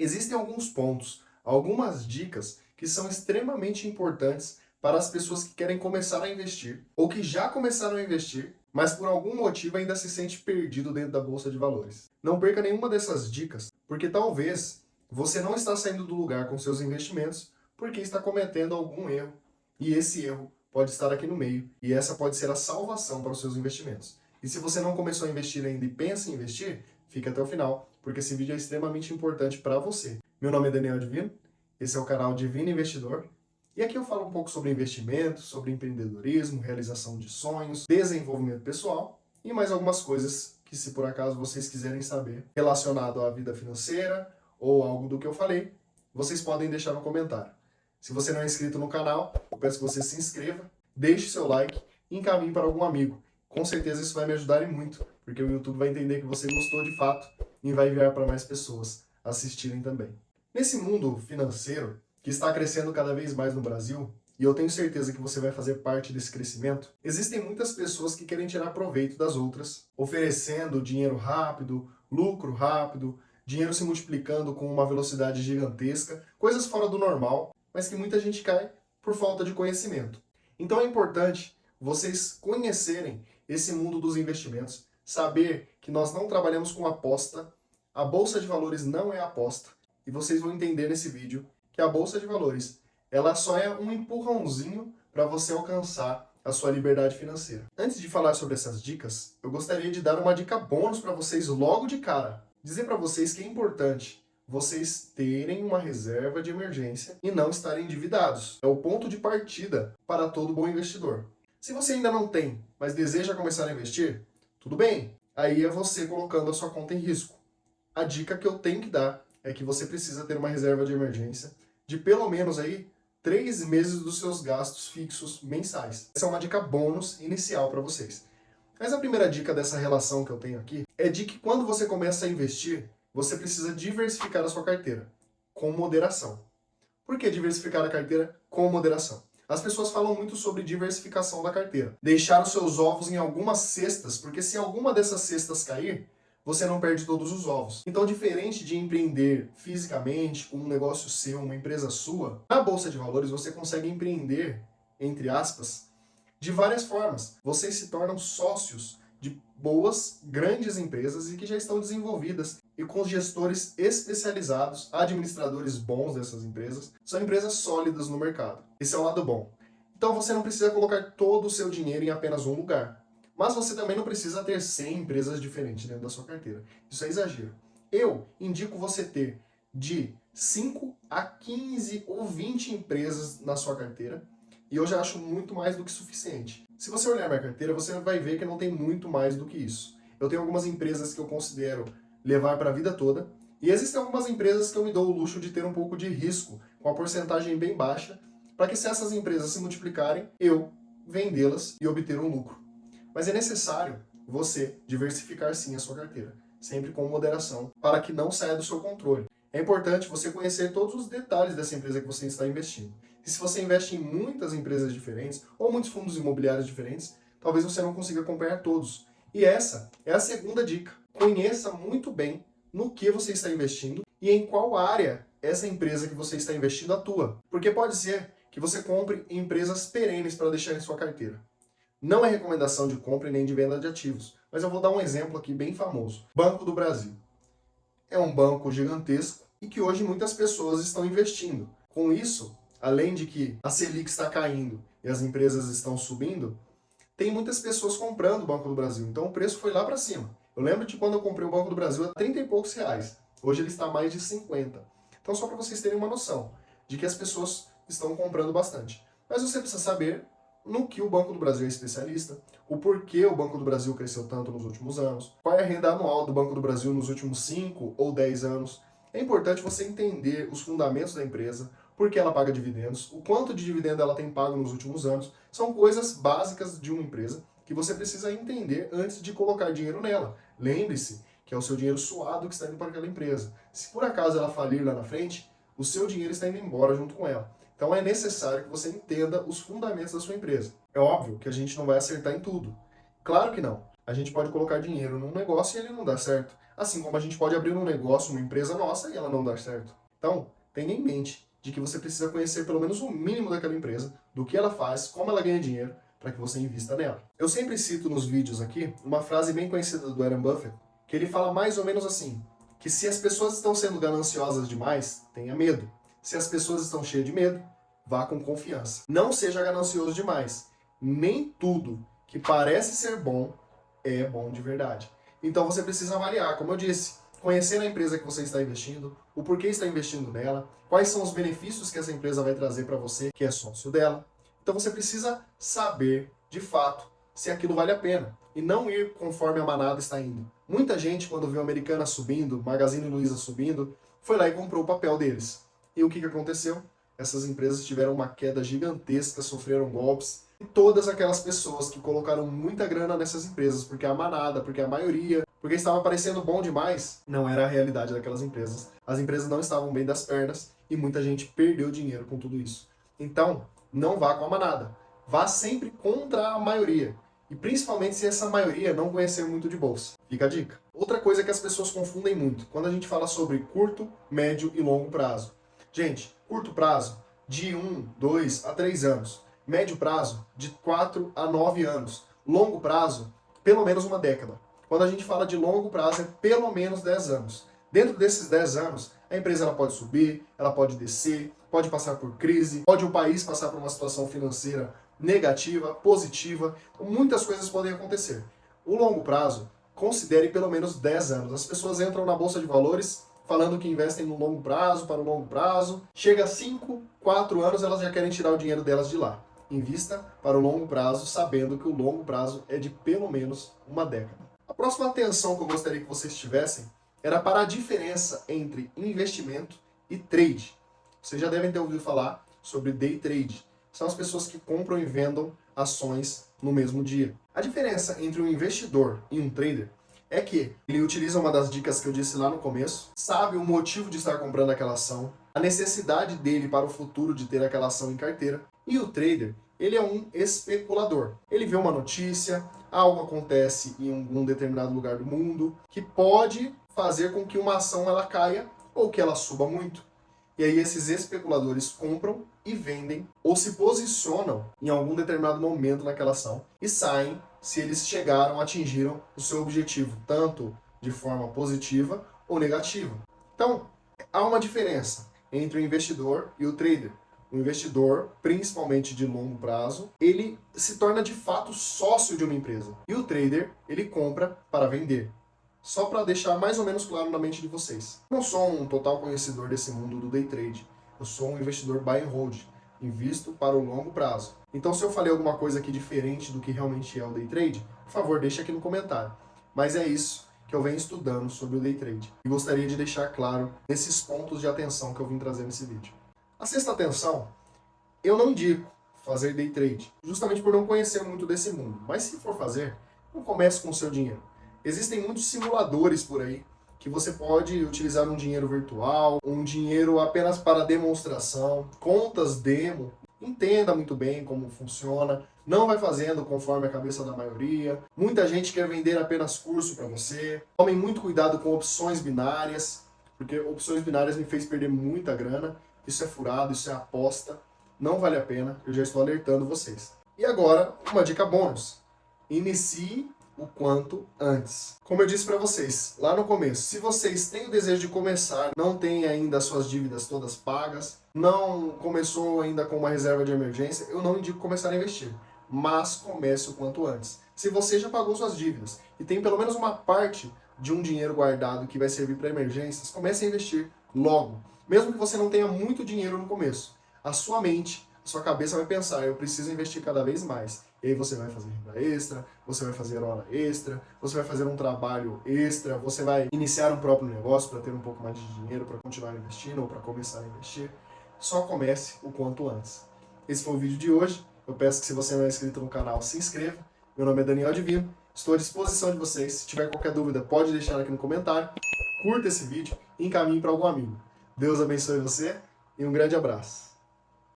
Existem alguns pontos, algumas dicas que são extremamente importantes para as pessoas que querem começar a investir ou que já começaram a investir, mas por algum motivo ainda se sente perdido dentro da bolsa de valores. Não perca nenhuma dessas dicas, porque talvez você não está saindo do lugar com seus investimentos porque está cometendo algum erro, e esse erro pode estar aqui no meio, e essa pode ser a salvação para os seus investimentos. E se você não começou a investir ainda e pensa em investir, fica até o final, porque esse vídeo é extremamente importante para você. Meu nome é Daniel Divino, esse é o canal Divino Investidor, e aqui eu falo um pouco sobre investimento, sobre empreendedorismo, realização de sonhos, desenvolvimento pessoal e mais algumas coisas que, se por acaso vocês quiserem saber relacionado à vida financeira ou algo do que eu falei, vocês podem deixar no comentário. Se você não é inscrito no canal, eu peço que você se inscreva, deixe seu like e encaminhe para algum amigo. Com certeza isso vai me ajudar e muito, porque o YouTube vai entender que você gostou de fato e vai enviar para mais pessoas assistirem também. Nesse mundo financeiro, que está crescendo cada vez mais no Brasil, e eu tenho certeza que você vai fazer parte desse crescimento, existem muitas pessoas que querem tirar proveito das outras, oferecendo dinheiro rápido, lucro rápido, dinheiro se multiplicando com uma velocidade gigantesca, coisas fora do normal, mas que muita gente cai por falta de conhecimento. Então é importante vocês conhecerem esse mundo dos investimentos, saber que nós não trabalhamos com aposta, a Bolsa de Valores não é aposta, e vocês vão entender nesse vídeo que a Bolsa de Valores ela só é um empurrãozinho para você alcançar a sua liberdade financeira. Antes de falar sobre essas dicas, eu gostaria de dar uma dica bônus para vocês logo de cara. Dizer para vocês que é importante vocês terem uma reserva de emergência e não estarem endividados. É o ponto de partida para todo bom investidor. Se você ainda não tem, mas deseja começar a investir, tudo bem. Aí é você colocando a sua conta em risco. A dica que eu tenho que dar é que você precisa ter uma reserva de emergência de pelo menos aí 3 meses dos seus gastos fixos mensais. Essa é uma dica bônus inicial para vocês. Mas a primeira dica dessa relação que eu tenho aqui é de que quando você começa a investir, você precisa diversificar a sua carteira com moderação. Por que diversificar a carteira com moderação? As pessoas falam muito sobre diversificação da carteira. Deixar os seus ovos em algumas cestas, porque se alguma dessas cestas cair, você não perde todos os ovos. Então, diferente de empreender fisicamente, com um negócio seu, uma empresa sua, na Bolsa de Valores você consegue empreender, entre aspas, de várias formas. Vocês se tornam sócios de boas, grandes empresas e que já estão desenvolvidas e com gestores especializados, administradores bons dessas empresas. São empresas sólidas no mercado. Esse é o lado bom. Então, você não precisa colocar todo o seu dinheiro em apenas um lugar. Mas você também não precisa ter 100 empresas diferentes dentro da sua carteira. Isso é exagero. Eu indico você ter de 5 a 15 ou 20 empresas na sua carteira. E eu já acho muito mais do que suficiente. Se você olhar minha carteira, você vai ver que não tem muito mais do que isso. Eu tenho algumas empresas que eu considero levar para a vida toda. E existem algumas empresas que eu me dou o luxo de ter um pouco de risco, com a porcentagem bem baixa, para que se essas empresas se multiplicarem, eu vendê-las e obter um lucro. Mas é necessário você diversificar sim a sua carteira, sempre com moderação, para que não saia do seu controle. É importante você conhecer todos os detalhes dessa empresa que você está investindo. E se você investe em muitas empresas diferentes, ou muitos fundos imobiliários diferentes, talvez você não consiga acompanhar todos. E essa é a segunda dica. Conheça muito bem no que você está investindo e em qual área essa empresa que você está investindo atua. Porque pode ser que você compre empresas perenes para deixar em sua carteira. Não é recomendação de compra e nem de venda de ativos, mas eu vou dar um exemplo aqui bem famoso. Banco do Brasil. É um banco gigantesco e que hoje muitas pessoas estão investindo. Com isso, além de que a Selic está caindo e as empresas estão subindo, tem muitas pessoas comprando o Banco do Brasil. Então o preço foi lá para cima. Eu lembro de quando eu comprei o Banco do Brasil a 30 e poucos reais. Hoje ele está a mais de 50. Então só para vocês terem uma noção de que as pessoas estão comprando bastante. Mas você precisa saber no que o Banco do Brasil é especialista, o porquê o Banco do Brasil cresceu tanto nos últimos anos, qual é a renda anual do Banco do Brasil nos últimos 5 ou 10 anos. É importante você entender os fundamentos da empresa, por que ela paga dividendos, o quanto de dividendo ela tem pago nos últimos anos. São coisas básicas de uma empresa que você precisa entender antes de colocar dinheiro nela. Lembre-se que é o seu dinheiro suado que está indo para aquela empresa. Se por acaso ela falir lá na frente, o seu dinheiro está indo embora junto com ela. Então é necessário que você entenda os fundamentos da sua empresa. É óbvio que a gente não vai acertar em tudo. Claro que não. A gente pode colocar dinheiro num negócio e ele não dá certo. Assim como a gente pode abrir um negócio, uma empresa nossa, e ela não dar certo. Então, tenha em mente de que você precisa conhecer pelo menos o mínimo daquela empresa, do que ela faz, como ela ganha dinheiro, para que você invista nela. Eu sempre cito nos vídeos aqui uma frase bem conhecida do Warren Buffett, que ele fala mais ou menos assim, que se as pessoas estão sendo gananciosas demais, tenha medo. Se as pessoas estão cheias de medo, vá com confiança. Não seja ganancioso demais. Nem tudo que parece ser bom é bom de verdade. Então você precisa avaliar, como eu disse, conhecer a empresa que você está investindo, o porquê está investindo nela, quais são os benefícios que essa empresa vai trazer para você, que é sócio dela. Então você precisa saber, de fato, se aquilo vale a pena e não ir conforme a manada está indo. Muita gente, quando viu a Americana subindo, Magazine Luiza subindo, foi lá e comprou o papel deles. E o que aconteceu? Essas empresas tiveram uma queda gigantesca, sofreram golpes. E todas aquelas pessoas que colocaram muita grana nessas empresas, porque a manada, porque a maioria, porque estava parecendo bom demais, não era a realidade daquelas empresas. As empresas não estavam bem das pernas e muita gente perdeu dinheiro com tudo isso. Então, não vá com a manada. Vá sempre contra a maioria. E principalmente se essa maioria não conhecer muito de bolsa. Fica a dica. Outra coisa que as pessoas confundem muito, quando a gente fala sobre curto, médio e longo prazo. Gente, curto prazo, de 1, 2 a 3 anos. Médio prazo, de 4 a 9 anos. Longo prazo, pelo menos uma década. Quando a gente fala de longo prazo, é pelo menos 10 anos. Dentro desses 10 anos, a empresa ela pode subir, ela pode descer, pode passar por crise, pode o país passar por uma situação financeira negativa, positiva, muitas coisas podem acontecer. O longo prazo, considere pelo menos 10 anos. As pessoas entram na Bolsa de Valores falando que investem no longo prazo, para o longo prazo. Chega a 5, 4 anos, elas já querem tirar o dinheiro delas de lá. Invista para o longo prazo, sabendo que o longo prazo é de pelo menos uma década. A próxima atenção que eu gostaria que vocês tivessem era para a diferença entre investimento e trade. Vocês já devem ter ouvido falar sobre day trade. São as pessoas que compram e vendem ações no mesmo dia. A diferença entre um investidor e um trader é que ele utiliza uma das dicas que eu disse lá no começo, sabe o motivo de estar comprando aquela ação, a necessidade dele para o futuro de ter aquela ação em carteira, e o trader, ele é um especulador. Ele vê uma notícia, algo acontece em algum determinado lugar do mundo, que pode fazer com que uma ação ela caia ou que ela suba muito. E aí esses especuladores compram e vendem ou se posicionam em algum determinado momento naquela ação e saem se eles chegaram, atingiram o seu objetivo, tanto de forma positiva ou negativa. Então, há uma diferença entre o investidor e o trader. O investidor, principalmente de longo prazo, ele se torna de fato sócio de uma empresa. E o trader, ele compra para vender. Só para deixar mais ou menos claro na mente de vocês. Eu não sou um total conhecedor desse mundo do day trade. Eu sou um investidor buy and hold. Invisto para o longo prazo. Então, se eu falei alguma coisa aqui diferente do que realmente é o day trade, por favor, deixa aqui no comentário. Mas é isso que eu venho estudando sobre o day trade. E gostaria de deixar claro nesses pontos de atenção que eu vim trazer nesse vídeo. A sexta atenção, eu não indico fazer day trade, justamente por não conhecer muito desse mundo. Mas se for fazer, não comece com o seu dinheiro. Existem muitos simuladores por aí que você pode utilizar um dinheiro virtual, um dinheiro apenas para demonstração, contas demo. Entenda muito bem como funciona, não vai fazendo conforme a cabeça da maioria. Muita gente quer vender apenas curso para você. Tomem muito cuidado com opções binárias, porque opções binárias me fez perder muita grana. Isso é furado, isso é aposta, não vale a pena, eu já estou alertando vocês. E agora, uma dica bônus. Inicie o quanto antes. Como eu disse para vocês lá no começo, se vocês têm o desejo de começar, não têm ainda as suas dívidas todas pagas, não começou ainda com uma reserva de emergência, eu não indico começar a investir, mas comece o quanto antes. Se você já pagou suas dívidas e tem pelo menos uma parte de um dinheiro guardado que vai servir para emergências, comece a investir logo. Mesmo que você não tenha muito dinheiro no começo, a sua mente, a sua cabeça vai pensar, eu preciso investir cada vez mais. E aí você vai fazer renda extra, você vai fazer hora extra, você vai fazer um trabalho extra, você vai iniciar um próprio negócio para ter um pouco mais de dinheiro para continuar investindo ou para começar a investir. Só comece o quanto antes. Esse foi o vídeo de hoje. Eu peço que se você não é inscrito no canal, se inscreva. Meu nome é Daniel Divino, estou à disposição de vocês. Se tiver qualquer dúvida, pode deixar aqui no comentário. Curta esse vídeo e encaminhe para algum amigo. Deus abençoe você e um grande abraço.